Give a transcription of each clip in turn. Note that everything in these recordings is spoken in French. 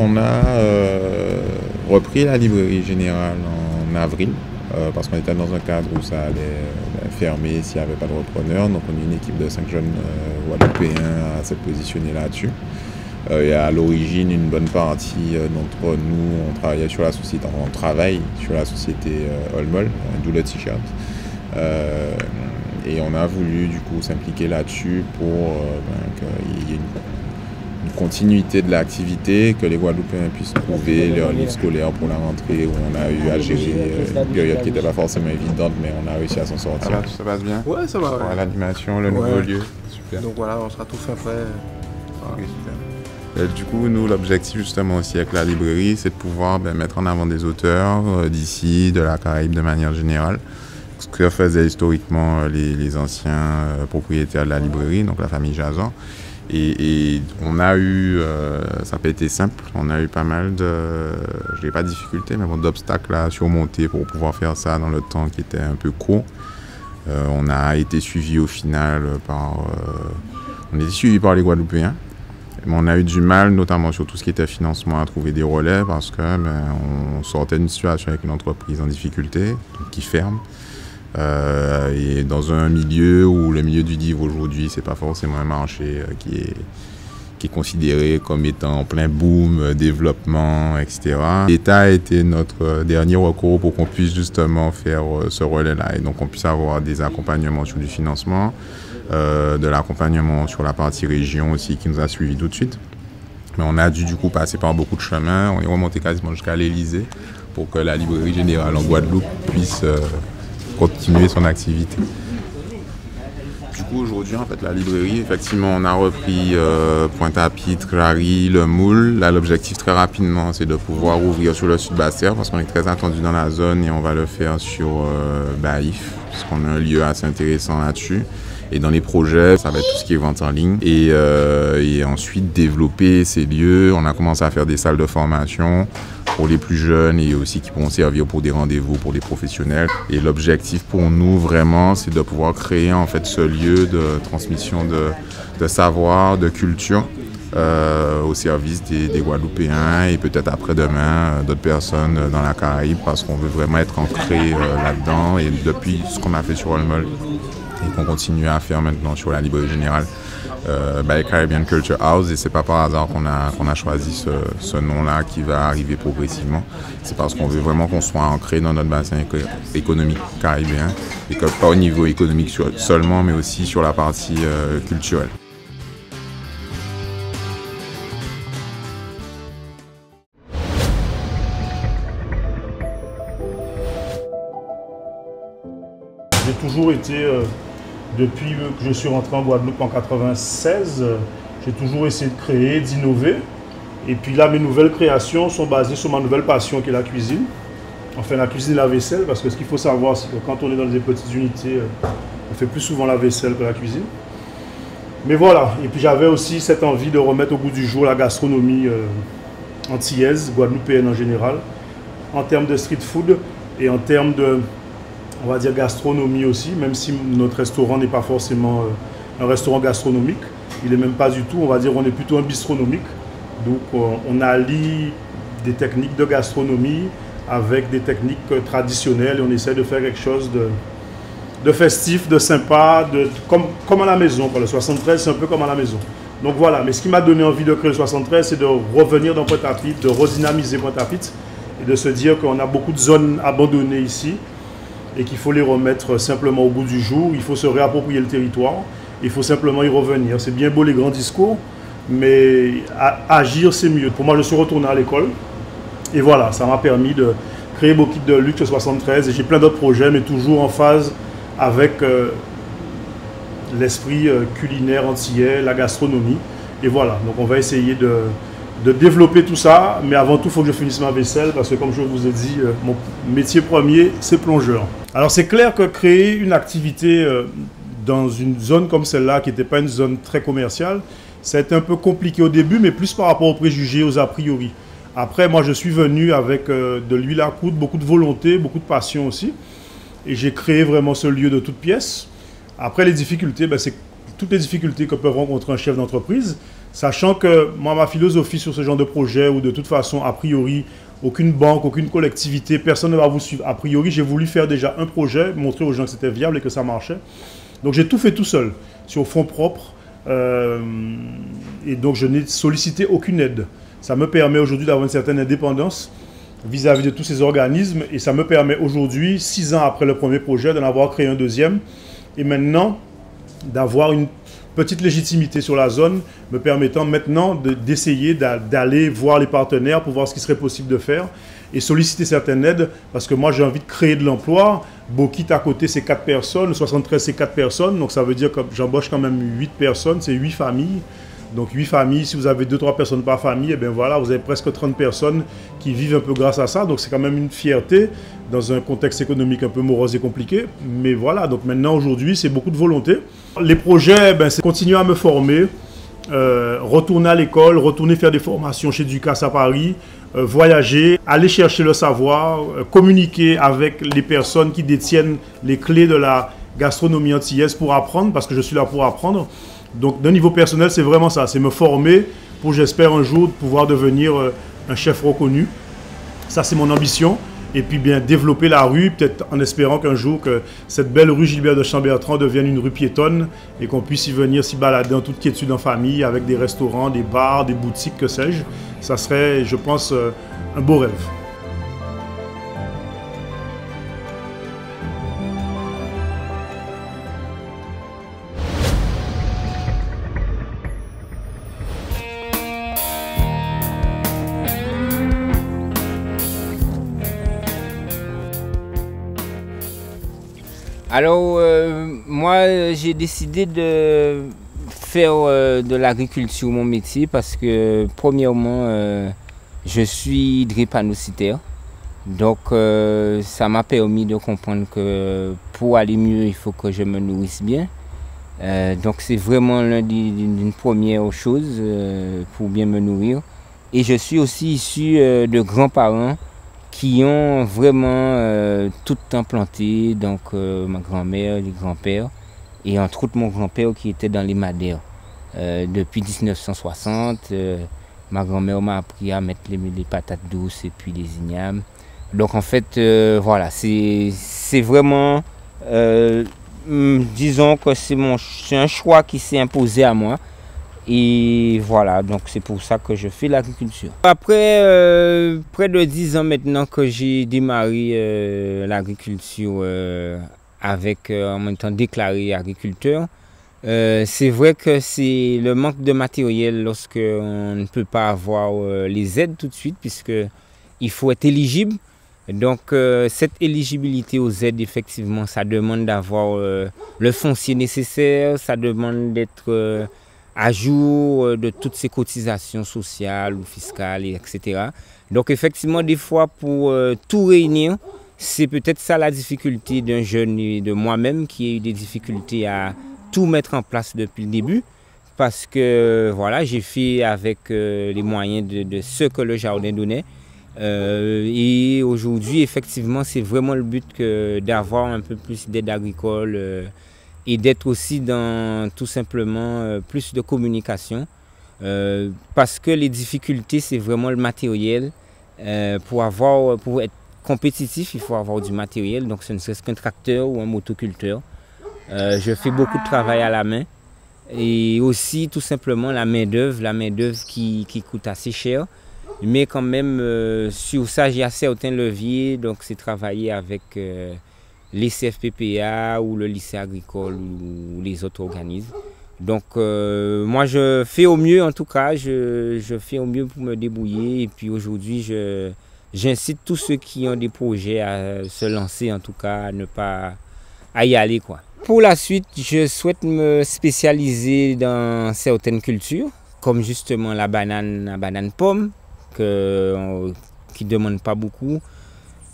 on a repris la librairie générale en avril parce qu'on était dans un cadre où ça allait fermer s'il n'y avait pas de repreneur. Donc on est une équipe de 5 jeunes Guadeloupéens à se positionner là-dessus. Et à l'origine, une bonne partie d'entre nous, on travaillait sur la société, on travaille sur la société Olmol, d'où le t-shirt. Et on a voulu du coup s'impliquer là-dessus pour qu'il y ait une continuité de l'activité, que les Guadeloupéens puissent trouver leur livre scolaire pour la rentrée, où on a eu à gérer une période qui n'était pas forcément évidente, mais on a réussi à s'en sortir. Ça va, tout se passe bien? Ouais, ça va. Ouais. L'animation, le nouveau lieu, super. Donc voilà, on sera tout fait après. Okay, super. Du coup, nous, l'objectif justement aussi avec la librairie, c'est de pouvoir mettre en avant des auteurs d'ici, de la Caraïbe de manière générale. Ce que faisaient historiquement les anciens propriétaires de la librairie, donc la famille Jazan. Et on a eu, ça n'a pas été simple, on a eu pas mal de, je dirais pas de difficultés, mais bon, d'obstacles à surmonter pour pouvoir faire ça dans le temps qui était un peu court. On a été suivi au final on a été suivi par les Guadeloupéens. Mais on a eu du mal, notamment sur tout ce qui était financement, à trouver des relais parce que on sortait d'une situation avec une entreprise en difficulté, qui ferme. Et dans un milieu où le milieu du livre aujourd'hui, c'est pas forcément un marché qui est considéré comme étant en plein boom, développement, etc. L'État a été notre dernier recours pour qu'on puisse justement faire ce relais-là et donc on puisse avoir des accompagnements sur du financement, de l'accompagnement sur la partie région aussi qui nous a suivis tout de suite. Mais on a dû du coup passer par beaucoup de chemins, on est remonté quasiment jusqu'à l'Élysée pour que la librairie générale en Guadeloupe puisse continuer son activité. Du coup, aujourd'hui, en fait, la librairie, effectivement, on a repris Pointe-à-Pitre, Clary, Le Moule. Là, l'objectif très rapidement, c'est de pouvoir ouvrir sur le Sud-Bastère parce qu'on est très attendu dans la zone et on va le faire sur Baïf, puisqu'on a un lieu assez intéressant là-dessus. Et dans les projets, ça va être tout ce qui est vente en ligne. Et ensuite, développer ces lieux. On a commencé à faire des salles de formation pour les plus jeunes et aussi qui pourront servir pour des rendez-vous pour des professionnels. Et l'objectif pour nous, vraiment, c'est de pouvoir créer en fait ce lieu de transmission de savoir, de culture au service des Guadeloupéens et peut-être après-demain d'autres personnes dans la Caraïbe parce qu'on veut vraiment être ancré là-dedans. Et depuis ce qu'on a fait sur Olmol, et qu'on continue à faire maintenant sur la librairie générale, Caribbean Culture House, et c'est pas par hasard qu'on a choisi ce nom-là qui va arriver progressivement. C'est parce qu'on veut vraiment qu'on soit ancré dans notre bassin économique caribéen, et que pas au niveau économique seulement, mais aussi sur la partie culturelle. J'ai toujours été, depuis que je suis rentré en Guadeloupe en 1996, j'ai toujours essayé de créer, d'innover. Et puis là, mes nouvelles créations sont basées sur ma nouvelle passion qui est la cuisine. Enfin, la cuisine et la vaisselle, parce que ce qu'il faut savoir, c'est que quand on est dans des petites unités, on fait plus souvent la vaisselle que la cuisine. Mais voilà, et puis j'avais aussi cette envie de remettre au goût du jour la gastronomie antillaise, guadeloupéenne en général, en termes de street food et en termes de, on va dire, gastronomie aussi, même si notre restaurant n'est pas forcément un restaurant gastronomique. Il n'est même pas du tout, on va dire, on est plutôt un bistronomique. Donc on allie des techniques de gastronomie avec des techniques traditionnelles et on essaie de faire quelque chose de festif, de sympa, comme à la maison. Le 73, c'est un peu comme à la maison. Donc voilà, mais ce qui m'a donné envie de créer le 73, c'est de revenir dans Pointe-à-Pitre, de redynamiser Pointe-à-Pitre et de se dire qu'on a beaucoup de zones abandonnées ici et qu'il faut les remettre simplement au bout du jour. Il faut se réapproprier le territoire, il faut simplement y revenir. C'est bien beau les grands discours, mais agir c'est mieux. Pour moi, je suis retourné à l'école et voilà, ça m'a permis de créer Bokit de Luxe 73 et j'ai plein d'autres projets, mais toujours en phase avec l'esprit culinaire antillais, la gastronomie. Et voilà, donc on va essayer de développer tout ça, mais avant tout, il faut que je finisse ma vaisselle parce que comme je vous ai dit, mon métier premier, c'est plongeur. Alors c'est clair que créer une activité dans une zone comme celle-là, qui n'était pas une zone très commerciale, ça a été un peu compliqué au début, mais plus par rapport aux préjugés, aux a priori. Après, moi, je suis venu avec de l'huile à coudre, beaucoup de volonté, beaucoup de passion aussi. Et j'ai créé vraiment ce lieu de toutes pièces. Après, les difficultés, c'est toutes les difficultés que peut rencontrer un chef d'entreprise. Sachant que moi, ma philosophie sur ce genre de projet, où de toute façon, a priori, aucune banque, aucune collectivité, personne ne va vous suivre. A priori, j'ai voulu faire déjà un projet, montrer aux gens que c'était viable et que ça marchait. Donc j'ai tout fait tout seul, sur fonds propres. Et donc je n'ai sollicité aucune aide. Ça me permet aujourd'hui d'avoir une certaine indépendance vis-à-vis de tous ces organismes. Et ça me permet aujourd'hui, 6 ans après le premier projet, d'en avoir créé un deuxième. Et maintenant, d'avoir une petite légitimité sur la zone, me permettant maintenant d'essayer d'aller voir les partenaires pour voir ce qui serait possible de faire et solliciter certaines aides, parce que moi j'ai envie de créer de l'emploi. Bokit à côté c'est 4 personnes, le 73 c'est 4 personnes, donc ça veut dire que j'embauche quand même 8 personnes, c'est 8 familles. Donc 8 familles, si vous avez 2-3 personnes par famille, et bien voilà, vous avez presque 30 personnes qui vivent un peu grâce à ça. Donc c'est quand même une fierté dans un contexte économique un peu morose et compliqué. Mais voilà, donc maintenant aujourd'hui c'est beaucoup de volonté. Les projets, c'est continuer à me former, retourner à l'école, retourner faire des formations chez Ducasse à Paris, voyager, aller chercher le savoir, communiquer avec les personnes qui détiennent les clés de la gastronomie antillaise pour apprendre, parce que je suis là pour apprendre. Donc d'un niveau personnel, c'est vraiment ça, c'est me former pour, j'espère, un jour pouvoir devenir un chef reconnu. Ça, c'est mon ambition. Et puis bien développer la rue, peut-être en espérant qu'un jour que cette belle rue Gilbert de Chambertrand devienne une rue piétonne et qu'on puisse y venir s'y balader en toute quiétude en famille, avec des restaurants, des bars, des boutiques, que sais-je. Ça serait, je pense, un beau rêve. Alors, moi, j'ai décidé de faire de l'agriculture mon métier parce que, premièrement, je suis drépanocytaire. Donc, ça m'a permis de comprendre que pour aller mieux, il faut que je me nourrisse bien. Donc, c'est vraiment l'une des premières choses pour bien me nourrir. Et je suis aussi issu de grands-parents qui ont vraiment tout implanté, donc ma grand-mère, les grands-pères, et entre autres mon grand-père qui était dans les Madères. Depuis 1960, ma grand-mère m'a appris à mettre les patates douces et puis les ignames. Donc en fait, voilà, c'est vraiment, disons que c'est un choix qui s'est imposé à moi. Et voilà, donc c'est pour ça que je fais l'agriculture. Après près de 10 ans maintenant que j'ai démarré l'agriculture avec en même temps déclaré agriculteur, c'est vrai que c'est le manque de matériel lorsque on ne peut pas avoir les aides tout de suite, puisque il faut être éligible. Donc cette éligibilité aux aides, effectivement, ça demande d'avoir le foncier nécessaire, ça demande d'être à jour de toutes ces cotisations sociales ou fiscales, etc. Donc effectivement, des fois, pour tout réunir, c'est peut-être ça la difficulté d'un jeune et de moi-même qui a eu des difficultés à tout mettre en place depuis le début. Parce que voilà, j'ai fait avec les moyens de ce que le jardin donnait. Et aujourd'hui, effectivement, c'est vraiment le but d'avoir un peu plus d'aide agricole et d'être aussi dans tout simplement plus de communication. Parce que les difficultés, c'est vraiment le matériel. Pour être compétitif, il faut avoir du matériel. Donc ce ne serait qu'un tracteur ou un motoculteur. Je fais beaucoup de travail à la main. Et aussi tout simplement la main-d'œuvre qui coûte assez cher. Mais quand même, sur ça, j'ai certains leviers. Donc c'est travailler avec les CFPPA ou le lycée agricole ou les autres organismes. Donc moi je fais au mieux, en tout cas, je fais au mieux pour me débrouiller. Et puis aujourd'hui, j'incite tous ceux qui ont des projets à se lancer, en tout cas, à y aller, quoi. Pour la suite, je souhaite me spécialiser dans certaines cultures, comme justement la banane pomme, qui ne demande pas beaucoup,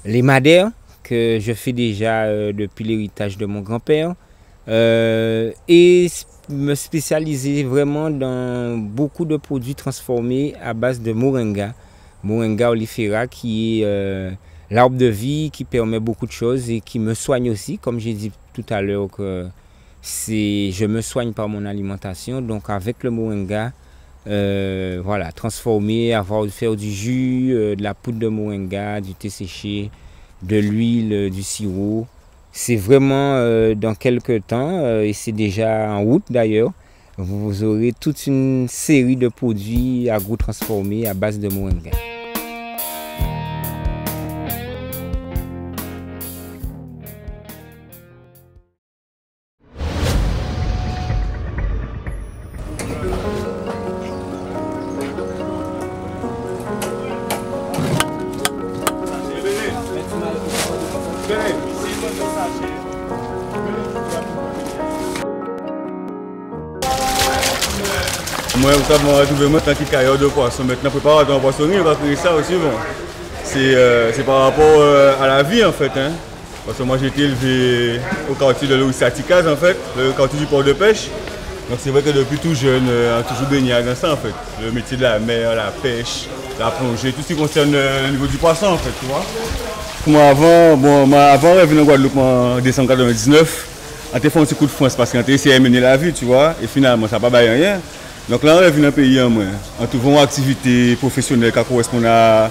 les madères, que je fais déjà depuis l'héritage de mon grand-père, et me spécialiser vraiment dans beaucoup de produits transformés à base de moringa oleifera, qui est l'arbre de vie qui permet beaucoup de choses et qui me soigne aussi, comme j'ai dit tout à l'heure que je me soigne par mon alimentation. Donc avec le moringa, voilà, transformer, faire du jus, de la poudre de moringa, du thé séché, de l'huile, du sirop. C'est vraiment dans quelques temps, et c'est déjà en route d'ailleurs, vous aurez toute une série de produits agro-transformés à base de moringa. Moi, vous savez, trouvé moi tant qu'il carrière de poisson. Maintenant, préparateur en poissonnerie, on va créer ça aussi. Bon. C'est par rapport à la vie en fait. Hein. Parce que moi, j'ai été élevé au quartier de l'Oussaticaz en fait, le quartier du port de pêche. Donc c'est vrai que depuis tout jeune, on a toujours baigné dans ça en fait. Le métier de la mer, la pêche, la plongée, tout ce qui concerne le niveau du poisson en fait, tu vois. Moi avant de venir en Guadeloupe en décembre 1999, on a fait un petit coup de France parce qu'on a essayé de mener la vie, tu vois, et finalement ça n'a pas baillé rien. Donc là on est venu dans le pays en trouvant une activité professionnelle qui correspond à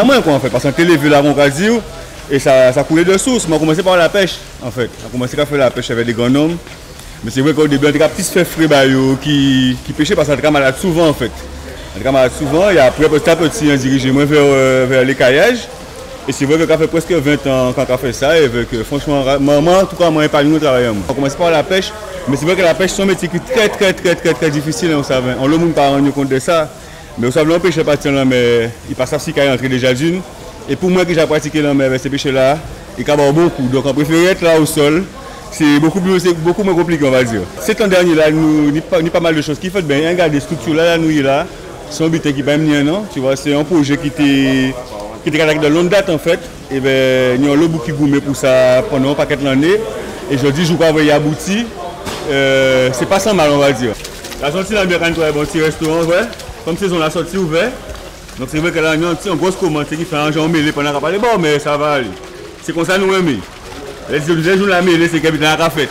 moi quoi en fait, parce qu'on a élevé là on va dire, et ça coulait de source. Moi, j'ai commencé par la pêche en fait. J'ai commencé à faire la pêche avec des grands hommes. Mais c'est vrai qu'au début, on a des petits frais qui pêchaient parce qu'on était malade souvent en fait. On était malade souvent et après petit à petit, on dirigeait moins vers l'écaillage. Et c'est vrai que ça fait presque 20 ans qu'on a fait ça et que franchement, maman, en tout cas, moi, pas nous travailler. On commence par la pêche, mais c'est vrai que la pêche, c'est un métier qui est très difficile, on savait. On ne peut pas rendre compte de ça. Mais vous savez, on pêche pas là, mais il passe à 6 cailles entrer déjà d'une. Et pour moi qui j'ai pratiqué là, mais ces pêches-là, il y a beaucoup. Donc on préfère être là au sol. C'est beaucoup moins compliqué, on va dire. Cet an dernier, là, nous avons pas mal de choses qui font bien. Regarde, des structures là, nous là, c'est un but qui n'est pas mien, non? Tu vois, c'est un projet qui était avec de longue date en fait. Et bien, nous avons le bout qui gourmet pour ça pendant un paquet d'années. Et je dis, je crois qu'il y a abouti. C'est pas sans mal, on va dire. La sortie là, bien quand on a un bon petit restaurant, ouais. Comme saison la sortie ouverte. Donc c'est vrai que là, nous avons une grosse commande qui fait un genre mêlé pendant qu'on parle bon, mais ça va aller. C'est comme ça nous aimons. Les jours la mêlée, c'est qu'il y a la fête.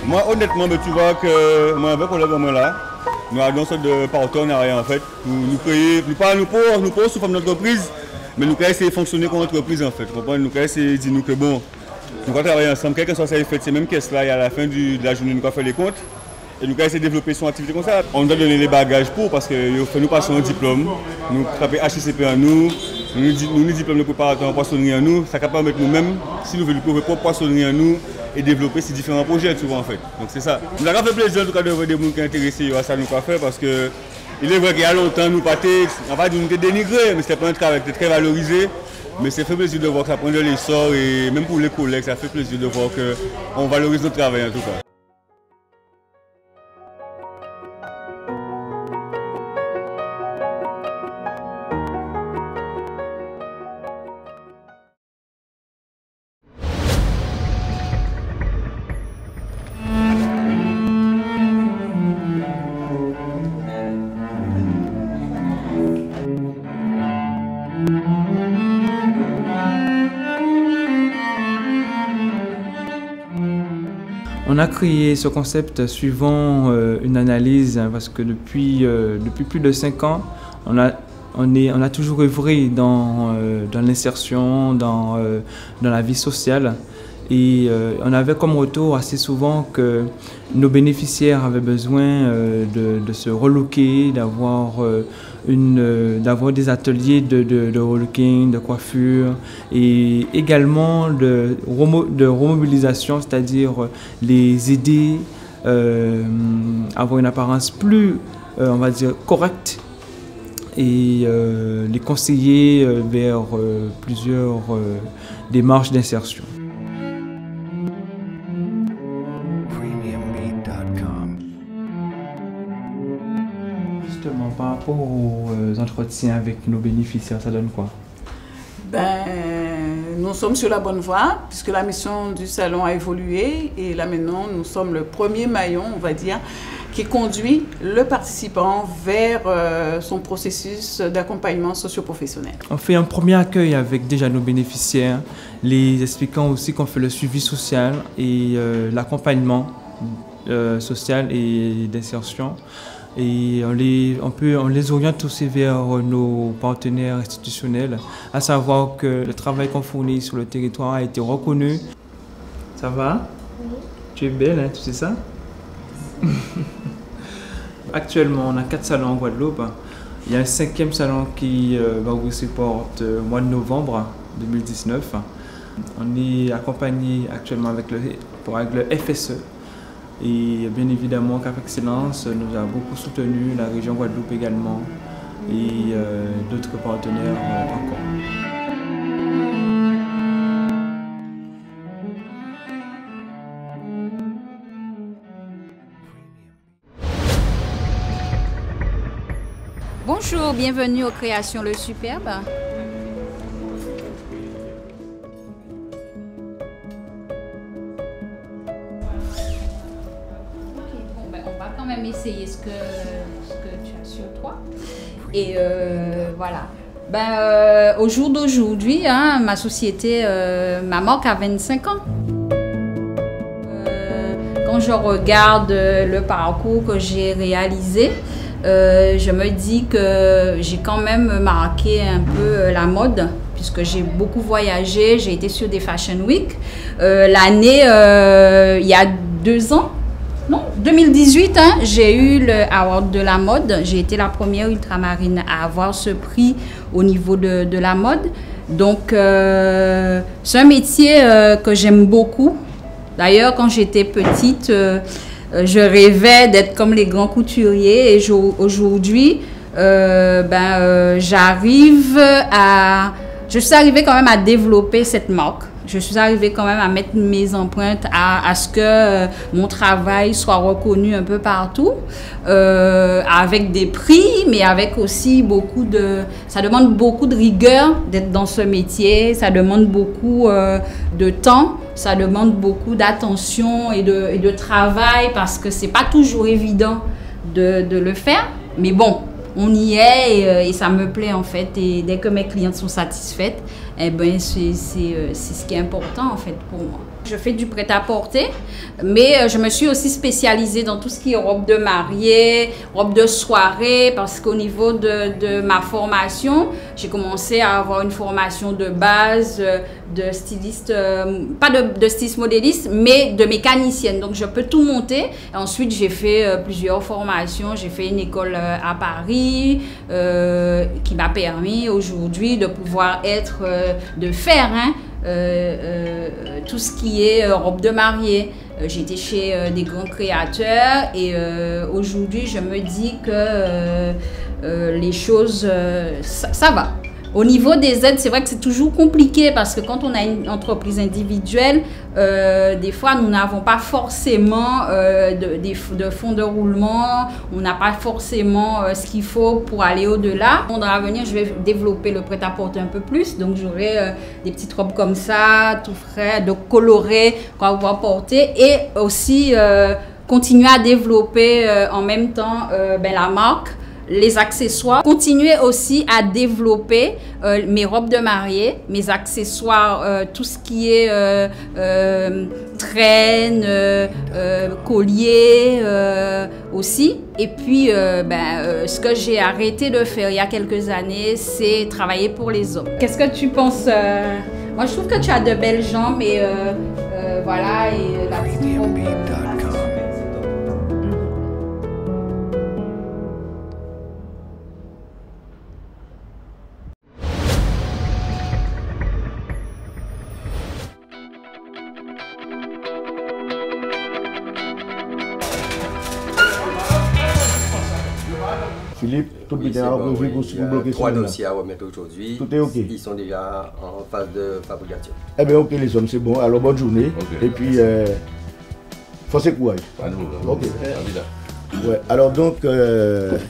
Moi, honnêtement, tu vois que moi, avec mon collègue là, nous avons une sorte de partenariat en fait. Nous pour sous forme d'entreprise, mais nous essayer de fonctionner comme entreprise en fait. Nous essayer de dire que bon, nous allons travailler ensemble, quel que soit ça fait, ces mêmes caisses là, et à la fin de la journée, nous allons faire les comptes. Et nous allons essayer de développer son activité comme ça. On doit donner les bagages pour, parce que nous passons un diplôme, nous frappons HCCP en nous diplôme de préparateur en poissonnerie en nous, ça capable de mettre nous-mêmes, si nous voulons développer propre poissonnerie en nous, et développer ces différents projets, tu vois en fait. Donc c'est ça. Nous avons fait plaisir en tout cas de voir des gens qui sont intéressés à ça nous pas faire parce que il est vrai qu'il y a longtemps nous pas on va dire nous dénigré, mais c'était pas un travail qui était très valorisé. Mais c'est fait plaisir de voir que ça prend de l'essor et même pour les collègues, ça fait plaisir de voir qu'on valorise notre travail en tout cas. On a créé ce concept suivant une analyse parce que depuis plus de 5 ans, on a toujours œuvré dans l'insertion, dans la vie sociale. Et on avait comme retour assez souvent que nos bénéficiaires avaient besoin de se relooker, d'avoir des ateliers de relooking, de coiffure et également de remobilisation, c'est-à-dire les aider à avoir une apparence plus, on va dire, correcte et les conseiller vers plusieurs démarches d'insertion. Justement, par rapport aux entretiens avec nos bénéficiaires, ça donne quoi? Ben, nous sommes sur la bonne voie puisque la mission du salon a évolué et là maintenant nous sommes le premier maillon, on va dire, qui conduit le participant vers son processus d'accompagnement socio-professionnel. On fait un premier accueil avec déjà nos bénéficiaires, les expliquant aussi qu'on fait le suivi social et l'accompagnement social et d'insertion. Et on les oriente aussi vers nos partenaires institutionnels, à savoir que le travail qu'on fournit sur le territoire a été reconnu. Ça va? Oui. Tu es belle, hein, tu sais ça? Actuellement, on a 4 salons en Guadeloupe. Il y a un 5e salon qui va ouvrir ses portes au mois de novembre 2019. On est accompagné actuellement avec le FSE. Et bien évidemment, Cap Excellence nous a beaucoup soutenu, la région Guadeloupe également, et d'autres partenaires encore. Bonjour, bienvenue aux Créations Le Superbe. Essayer ce que tu as sur toi. Et voilà. Au jour d'aujourd'hui, hein, ma société, ma marque a 25 ans. Quand je regarde le parcours que j'ai réalisé, je me dis que j'ai quand même marqué un peu la mode, puisque j'ai beaucoup voyagé, j'ai été sur des Fashion Week. L'année, il y a 2 ans, non, 2018, hein, j'ai eu le Award de la mode. J'ai été la première ultramarine à avoir ce prix au niveau de la mode. Donc, c'est un métier que j'aime beaucoup. D'ailleurs, quand j'étais petite, je rêvais d'être comme les grands couturiers. Et aujourd'hui, je suis arrivée quand même à développer cette marque. Je suis arrivée quand même à mettre mes empreintes à ce que mon travail soit reconnu un peu partout, avec des prix, mais avec aussi beaucoup de... Ça demande beaucoup de rigueur d'être dans ce métier, ça demande beaucoup de temps, ça demande beaucoup d'attention et de travail, parce que c'est pas toujours évident de le faire, mais bon, on y est et ça me plaît en fait, et dès que mes clientes sont satisfaites, eh ben c'est ce qui est important en fait pour moi. Je fais du prêt-à-porter, mais je me suis aussi spécialisée dans tout ce qui est robe de mariée, robe de soirée, parce qu'au niveau de ma formation, j'ai commencé à avoir une formation de base de styliste, pas de styliste modéliste, mais de mécanicienne. Donc je peux tout monter. Et ensuite, j'ai fait plusieurs formations. J'ai fait une école à Paris qui m'a permis aujourd'hui de pouvoir de faire tout ce qui est robe de mariée. J'ai été chez des grands créateurs et aujourd'hui je me dis que les choses, ça va. Au niveau des aides, c'est vrai que c'est toujours compliqué parce que quand on a une entreprise individuelle, des fois nous n'avons pas forcément de fonds de roulement, on n'a pas forcément ce qu'il faut pour aller au-delà. Dans l'avenir, je vais développer le prêt-à-porter un peu plus, donc j'aurai des petites robes comme ça, tout frais, de colorées qu'on va pouvoir porter, et aussi continuer à développer en même temps la marque, les accessoires, continuer aussi à développer mes robes de mariée, mes accessoires, tout ce qui est traîne, collier aussi. Et puis, ce que j'ai arrêté de faire il y a quelques années, c'est travailler pour les hommes. Qu'est-ce que tu penses? Moi, je trouve que tu as de belles jambes et voilà, et la petite robe. Philippe, tout est en prévu pour bloquer ça. 3 dossiers à remettre aujourd'hui. Tout est OK. Ils sont déjà en phase de fabrication. Eh bien, OK, les hommes, c'est bon. Alors, bonne journée. Okay. Et puis, force et courage. OK. Ouais. Alors, donc,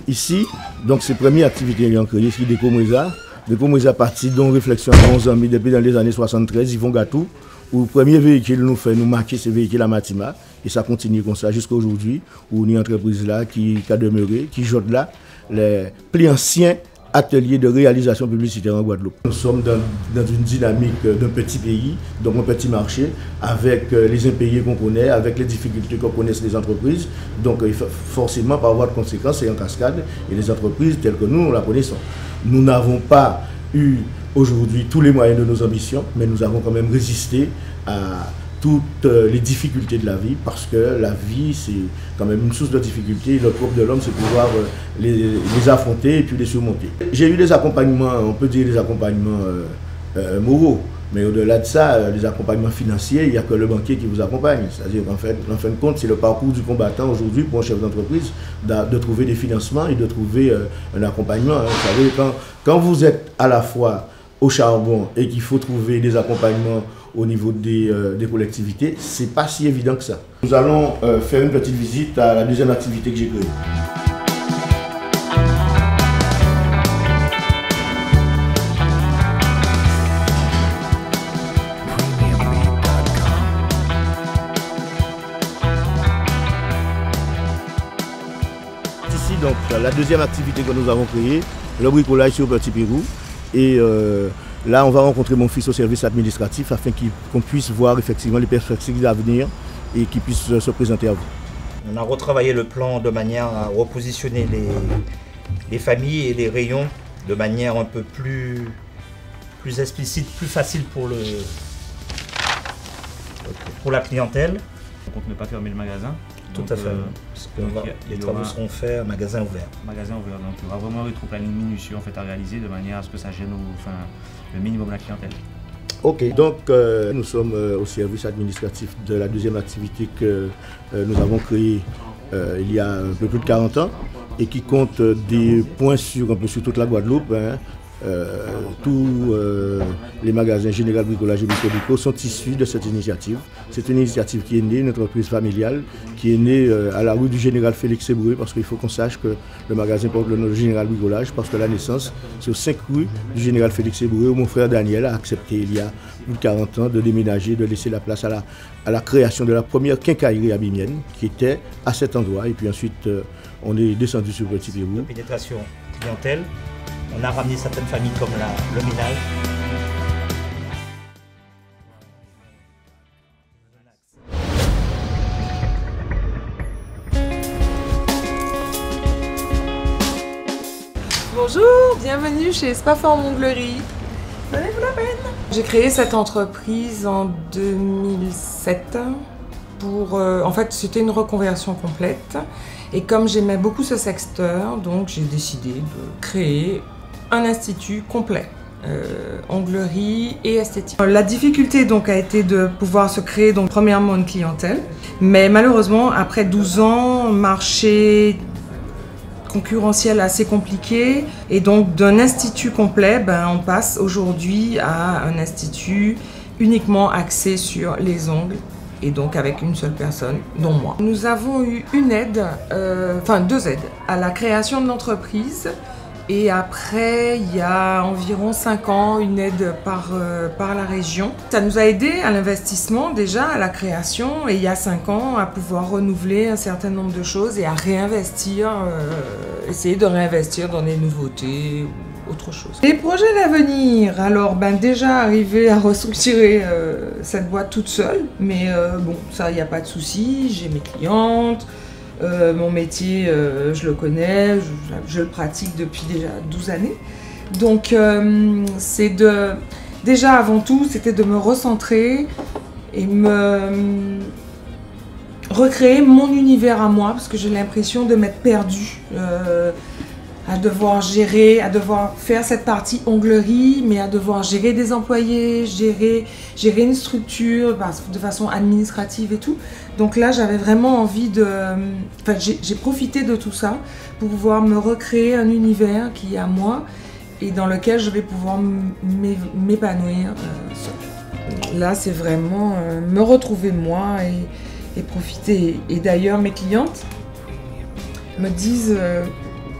ici, donc, c'est la première activité qu'ils ont créée, c'est Déco Mouza. Depuis moi, à partir d'une réflexion à 11 ans, depuis dans les années 73, Yvon Gatou, où le premier véhicule nous fait nous marquer ce véhicule à Matima. Et ça continue comme ça jusqu'à aujourd'hui, où une entreprise là qui a demeuré, qui joue là, les plus anciens ateliers de réalisation publicitaire en Guadeloupe. Nous sommes dans une dynamique d'un petit pays, donc un petit marché, avec les impayés qu'on connaît, avec les difficultés qu'on connaît les entreprises. Donc forcément, par voie de conséquence, c'est en cascade, et les entreprises telles que nous la connaissons. Nous n'avons pas eu aujourd'hui tous les moyens de nos ambitions, mais nous avons quand même résisté à toutes les difficultés de la vie, parce que la vie, c'est quand même une source de difficultés. Le propre de l'homme, c'est pouvoir les affronter et puis les surmonter. J'ai eu des accompagnements, on peut dire des accompagnements moraux, mais au-delà de ça, les accompagnements financiers, il n'y a que le banquier qui vous accompagne. C'est-à-dire qu'en fait, en fin de compte, c'est le parcours du combattant aujourd'hui pour un chef d'entreprise de trouver des financements et de trouver un accompagnement. Hein. Vous savez, quand vous êtes à la fois au charbon et qu'il faut trouver des accompagnements au niveau des collectivités, c'est pas si évident que ça. Nous allons faire une petite visite à la deuxième activité que j'ai créée. Ici, donc, la deuxième activité que nous avons créée, le bricolage sur Petit Pérou. Et là, on va rencontrer mon fils au service administratif afin qu'on puisse voir effectivement les perspectives d'avenir et qu'il puisse se présenter à vous. On a retravaillé le plan de manière à repositionner les familles et les rayons de manière un peu plus explicite, plus facile pour la clientèle. On compte ne pas fermer le magasin. Tout à fait. Parce que les travaux seront faits, magasin ouvert. Magasin ouvert, donc il y aura vraiment un rétro-planning minutieux en fait, à réaliser de manière à ce que ça gêne le minimum la clientèle. Ok, donc nous sommes au service administratif de la deuxième activité que nous avons créée il y a un peu plus de 40 ans et qui compte des points un peu sur toute la Guadeloupe. Hein. Tous les magasins Général Bricolage et Brico sont issus de cette initiative. C'est une initiative qui est née, une entreprise familiale, qui est née à la rue du Général Félix Sébré, parce qu'il faut qu'on sache que le magasin porte le nom de Général Bricolage, parce que la naissance, c'est aux 5 rues du Général Félix Sébré, où mon frère Daniel a accepté il y a plus de 40 ans de déménager, de laisser la place à la création de la première quincaillerie abimienne, qui était à cet endroit. Et puis ensuite, on est descendu sur Petit Pérou. Pénétration clientèle. On a ramené certaines familles comme le ménage. Bonjour, bienvenue chez Spaform Onglerie. Donnez-vous la peine. J'ai créé cette entreprise en 2007 pour... en fait, c'était une reconversion complète. Et comme j'aimais beaucoup ce secteur, donc j'ai décidé de créer un institut complet, onglerie et esthétique. La difficulté donc a été de pouvoir se créer donc premièrement une clientèle, mais malheureusement après 12 ans, marché concurrentiel assez compliqué, et donc d'un institut complet, on passe aujourd'hui à un institut uniquement axé sur les ongles, et donc avec une seule personne, dont moi. Nous avons eu une aide, enfin 2 aides, à la création de l'entreprise. Et après, il y a environ 5 ans, une aide par la région. Ça nous a aidé à l'investissement déjà, à la création, et il y a 5 ans, à pouvoir renouveler un certain nombre de choses et à réinvestir, essayer de réinvestir dans des nouveautés ou autre chose. Les projets d'avenir, alors déjà arriver à restructurer cette boîte toute seule, mais bon, ça, il n'y a pas de souci, j'ai mes clientes. Mon métier, je le connais, je le pratique depuis déjà 12 années. Donc, c'est déjà avant tout, c'était de me recentrer et me recréer mon univers à moi, parce que j'ai l'impression de m'être perdue, à devoir gérer, à devoir faire cette partie onglerie, mais à devoir gérer des employés, gérer une structure de façon administrative et tout. Donc là, j'avais vraiment envie de... Enfin, j'ai profité de tout ça pour pouvoir me recréer un univers qui est à moi et dans lequel je vais pouvoir m'épanouir seule. Là, c'est vraiment me retrouver moi et profiter. Et d'ailleurs, mes clientes me disent...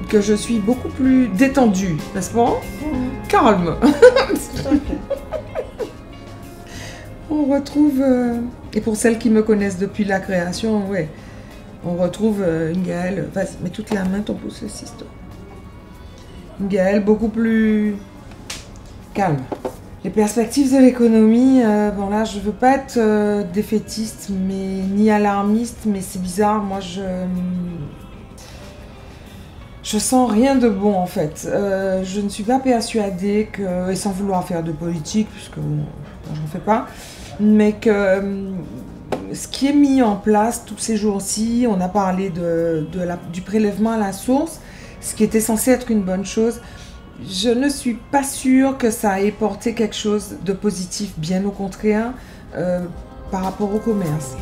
que je suis beaucoup plus détendue, n'est-ce pas? calme. On retrouve, et pour celles qui me connaissent depuis la création, ouais, on retrouve une Gaëlle, vas-y, mets toute la main, ton pouce aussi, toi. Une Gaëlle beaucoup plus calme. Les perspectives de l'économie, bon là je veux pas être défaitiste mais ni alarmiste, mais c'est bizarre, moi je sens rien de bon en fait. Je ne suis pas persuadée que, et sans vouloir faire de politique, puisque bon, j'en fais pas, mais que ce qui est mis en place tous ces jours-ci, on a parlé du prélèvement à la source, ce qui était censé être une bonne chose. Je ne suis pas sûre que ça ait porté quelque chose de positif, bien au contraire, par rapport au commerce.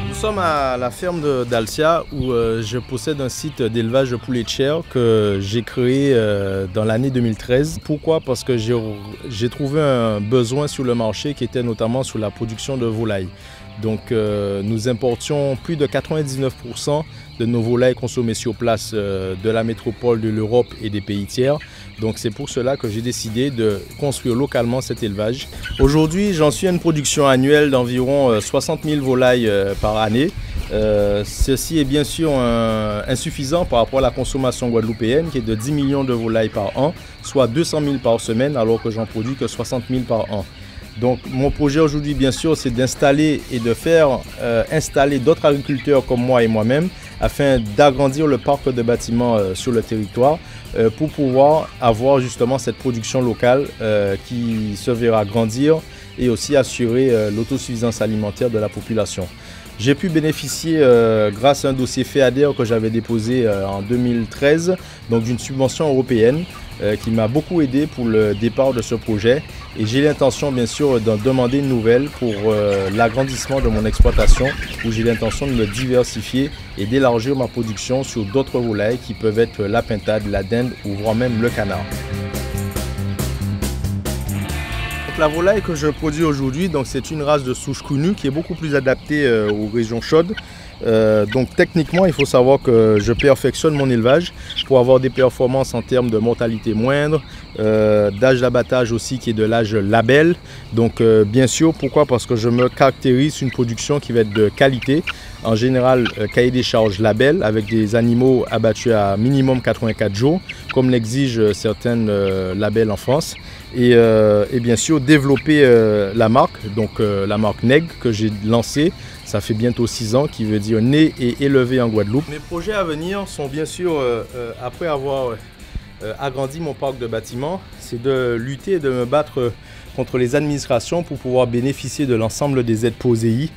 Nous sommes à la ferme d'Alcia où je possède un site d'élevage de poulets de chair que j'ai créé dans l'année 2013. Pourquoi? Parce que j'ai trouvé un besoin sur le marché qui était notamment sur la production de volailles. Donc nous importions plus de 99% de nos volailles consommées sur place de la métropole, de l'Europe et des pays tiers. Donc c'est pour cela que j'ai décidé de construire localement cet élevage. Aujourd'hui, j'en suis à une production annuelle d'environ 60 000 volailles par année. Ceci est bien sûr insuffisant par rapport à la consommation guadeloupéenne qui est de 10 millions de volailles par an, soit 200 000 par semaine alors que j'en produis que 60 000 par an. Donc mon projet aujourd'hui bien sûr c'est d'installer et de faire installer d'autres agriculteurs comme moi et moi-même afin d'agrandir le parc de bâtiments sur le territoire pour pouvoir avoir justement cette production locale qui se verra grandir et aussi assurer l'autosuffisance alimentaire de la population. J'ai pu bénéficier, grâce à un dossier FEADER que j'avais déposé en 2013, donc d'une subvention européenne qui m'a beaucoup aidé pour le départ de ce projet. Et j'ai l'intention bien sûr d'en demander une nouvelle pour l'agrandissement de mon exploitation, où j'ai l'intention de me diversifier et d'élargir ma production sur d'autres volailles qui peuvent être la pintade, la dinde ou voire même le canard. La volaille que je produis aujourd'hui, c'est une race de souche connue qui est beaucoup plus adaptée aux régions chaudes. Donc techniquement, il faut savoir que je perfectionne mon élevage pour avoir des performances en termes de mortalité moindre, d'âge d'abattage aussi qui est de l'âge label. Donc bien sûr, pourquoi? Parce que je me caractérise une production qui va être de qualité. En général, cahier des charges label avec des animaux abattus à minimum 84 jours, comme l'exigent certaines labels en France. Et bien sûr, développer la marque, donc la marque Neg que j'ai lancée. Ça fait bientôt 6 ans, qui veut dire né et élevé en Guadeloupe. Mes projets à venir sont bien sûr, après avoir agrandi mon parc de bâtiments, c'est de lutter et de me battre contre les administrations pour pouvoir bénéficier de l'ensemble des aides POSEI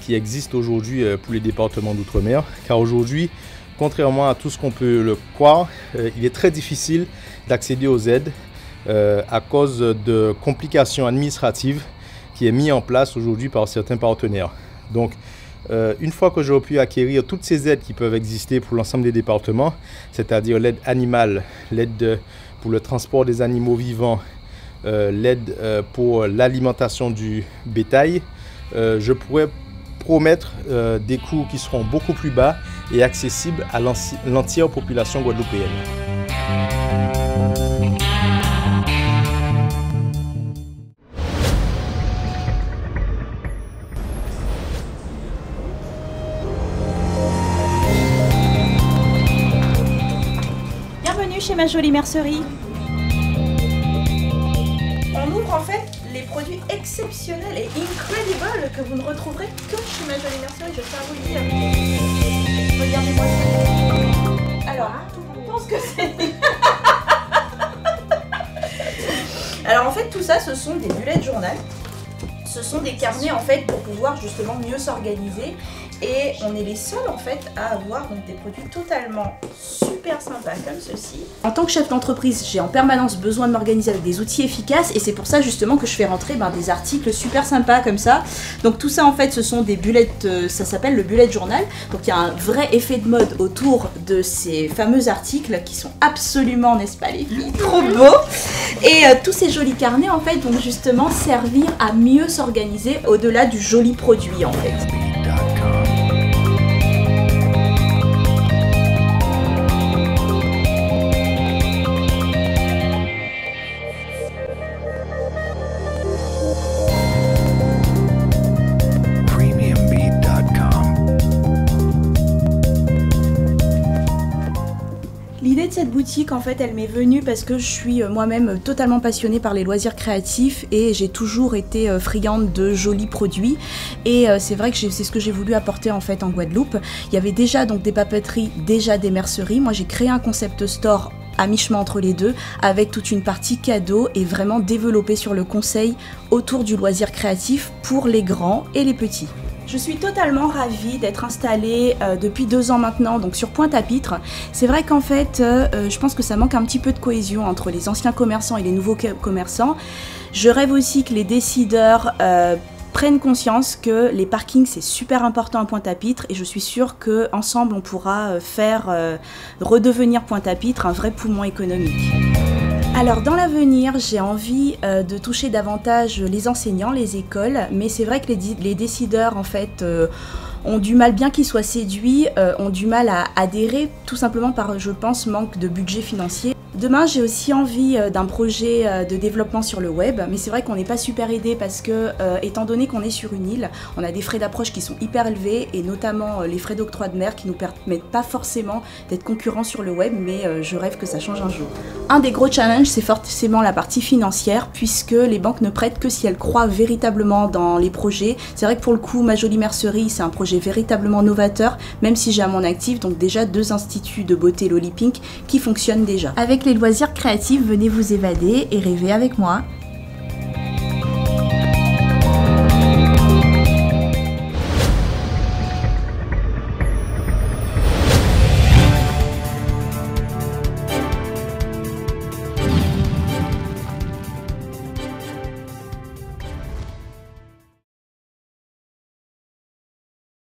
qui existent aujourd'hui pour les départements d'outre-mer. Car aujourd'hui, contrairement à tout ce qu'on peut le croire, il est très difficile d'accéder aux aides à cause de complications administratives qui est mis en place aujourd'hui par certains partenaires. Donc, une fois que j'aurai pu acquérir toutes ces aides qui peuvent exister pour l'ensemble des départements, c'est-à-dire l'aide animale, l'aide pour le transport des animaux vivants, l'aide pour l'alimentation du bétail, je pourrais promettre des coûts qui seront beaucoup plus bas et accessibles à l'entière population guadeloupéenne. Chez ma jolie mercerie. On ouvre en fait les produits exceptionnels et incredibles que vous ne retrouverez que chez ma jolie mercerie, je tiens à vous le dire. Regardez-moi ça. Alors, je pense que c'est... Alors en fait tout ça ce sont des bullet journal. Ce sont des carnets en fait pour pouvoir justement mieux s'organiser et on est les seuls en fait à avoir donc des produits totalement super sympas comme ceci. En tant que chef d'entreprise, j'ai en permanence besoin de m'organiser avec des outils efficaces et c'est pour ça justement que je fais rentrer des articles super sympas comme ça. Donc tout ça en fait ce sont des bullets, ça s'appelle le bullet journal. Donc il y a un vrai effet de mode autour de ces fameux articles qui sont absolument, n'est-ce pas les filles, trop beaux. Et tous ces jolis carnets en fait vont justement servir à mieux s'organiser au-delà du joli produit en fait. L'idée de cette boutique, en fait, elle m'est venue parce que je suis moi-même totalement passionnée par les loisirs créatifs et j'ai toujours été friande de jolis produits. Et c'est vrai que c'est ce que j'ai voulu apporter en fait en Guadeloupe. Il y avait déjà donc des papeteries, déjà des merceries. Moi, j'ai créé un concept store à mi-chemin entre les deux, avec toute une partie cadeau et vraiment développée sur le conseil autour du loisir créatif pour les grands et les petits. Je suis totalement ravie d'être installée depuis 2 ans maintenant donc sur Pointe-à-Pitre. C'est vrai qu'en fait, je pense que ça manque un petit peu de cohésion entre les anciens commerçants et les nouveaux commerçants. Je rêve aussi que les décideurs prennent conscience que les parkings c'est super important à Pointe-à-Pitre et je suis sûre qu'ensemble on pourra faire redevenir Pointe-à-Pitre un vrai poumon économique. Alors dans l'avenir, j'ai envie de toucher davantage les enseignants, les écoles, mais c'est vrai que les décideurs en fait ont du mal, bien qu'ils soient séduits, ont du mal à adhérer, tout simplement par, je pense, manque de budget financier. Demain, j'ai aussi envie d'un projet de développement sur le web, mais c'est vrai qu'on n'est pas super aidé parce que, étant donné qu'on est sur une île, on a des frais d'approche qui sont hyper élevés et notamment les frais d'octroi de mer qui nous permettent pas forcément d'être concurrents sur le web, mais je rêve que ça change un jour. Un des gros challenges, c'est forcément la partie financière puisque les banques ne prêtent que si elles croient véritablement dans les projets. C'est vrai que pour le coup, Ma Jolie Mercerie, c'est un projet véritablement novateur, même si j'ai à mon actif donc déjà 2 instituts de beauté Loli Pink qui fonctionnent déjà. Avec les loisirs créatifs, venez vous évader et rêver avec moi.